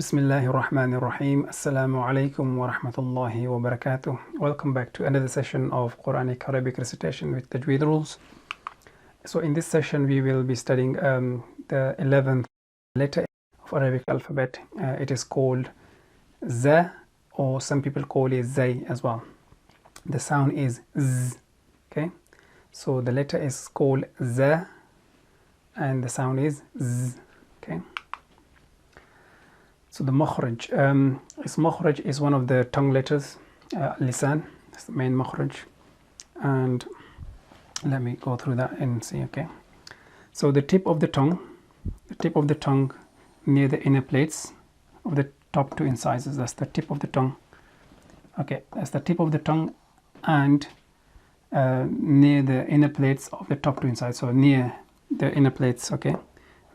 Bismillahir Rahmanir Rahim. Assalamu alaikum wa rahmatullahi wa barakatuh. Welcome back to another session of Qur'anic Arabic Recitation with Tajweed Rules. So in this session we will be studying the 11th letter of Arabic alphabet. It is called Z, or some people call it Zay as well. The sound is Z. Okay, so the letter is called Z and the sound is Z. Okay, so the Makharij. Makharij is one of the tongue letters. Lisan is the main Makharij, and let me go through that and see. Okay, so the tip of the tongue near the inner plates of the top two incisors, that's the tip of the tongue. Okay, that's the tip of the tongue, and near the inner plates of the top two incisors, so near the inner plates. Okay,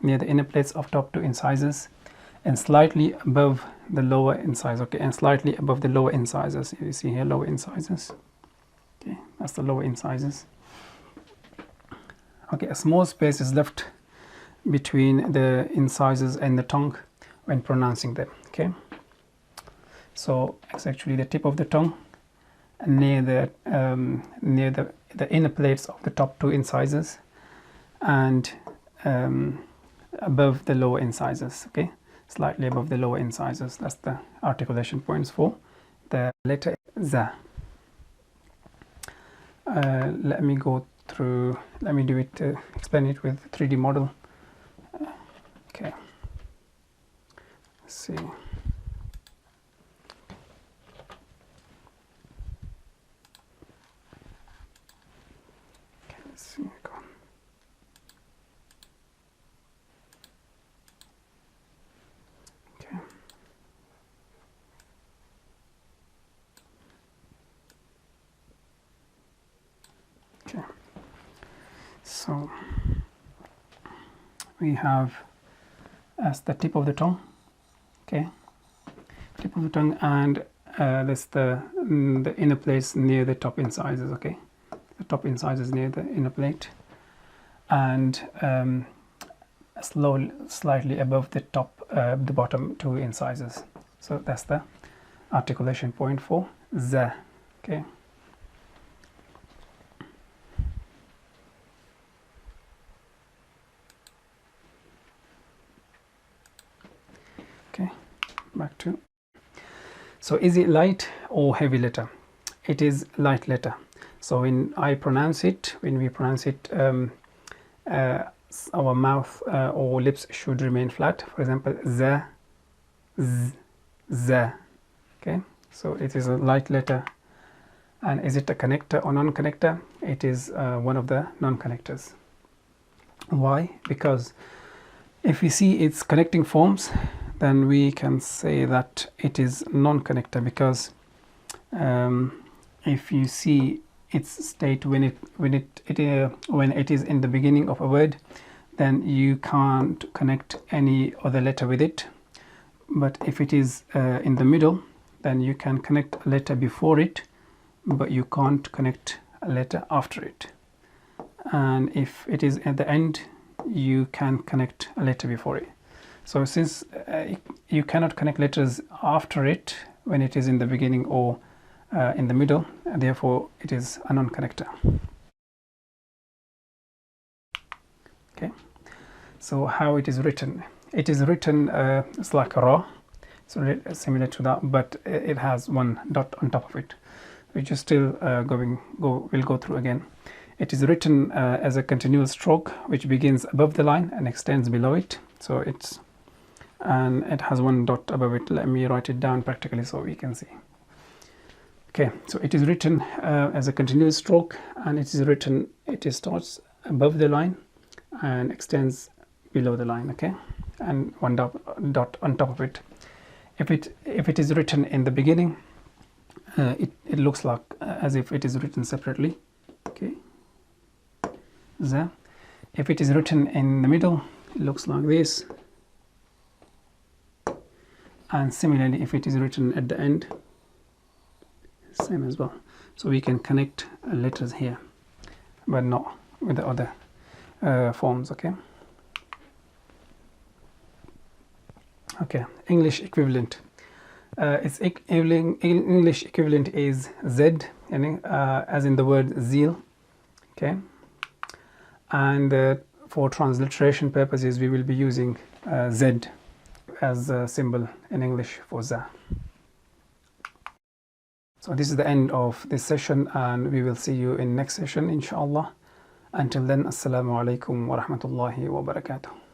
near the inner plates of top two incisors and slightly above the lower incisors. Okay, and slightly above the lower incisors. You see here, lower incisors. Okay, that's the lower incisors. Okay, a small space is left between the incisors and the tongue when pronouncing them. Okay, so it's actually the tip of the tongue near the inner plates of the top two incisors and above the lower incisors. Okay, slightly above the lower incisors. That's the articulation points for the letter Z. Let me go through, let me do it, explain it with 3D model. Okay, let's see. Okay, let's see. Go on. Okay. Okay. So we have as the tip of the tongue. Okay, tip of the tongue, and that's the inner place near the top incisors. Okay, the top incisors near the inner plate, and slightly above the the bottom two incisors. So that's the articulation point for Z. Okay. Okay, back to. So is it light or heavy letter? It is light letter. So when we pronounce it, our mouth or lips should remain flat. For example, Z, Z, Z. Okay, so it is a light letter. And is it a connector or non-connector? It is one of the non-connectors. Why? Because if we see its connecting forms, then we can say that it is non-connector, because if you see its state when it is in the beginning of a word, then you can't connect any other letter with it. But if it is in the middle, then you can connect a letter before it, but you can't connect a letter after it. And if it is at the end, you can connect a letter before it. So since you cannot connect letters after it when it is in the beginning or in the middle, therefore it is a non-connector. Okay, so how it is written? It is written it's like a ra, so similar to that, but it has one dot on top of it, which is still we'll go through again. It is written as a continuous stroke which begins above the line and extends below it. So it has one dot above it. Let me write it down practically so we can see. Okay, so it is written as a continuous stroke, and it starts above the line and extends below the line. Okay, and one dot on top of it. If it is written in the beginning, it looks like as if it is written separately. Okay, Z. If it is written in the middle, it looks like this. And similarly, if it is written at the end, same as well. So we can connect letters here, but not with the other forms. Okay, Okay, English equivalent. Its English equivalent is Z, as in the word zeal. Okay, and for transliteration purposes, we will be using Z as a symbol in English for za. So this is the end of this session, and we will see you in next session, inshallah. Until then, assalamu alaikum wa rahmatullahi wa barakatuh.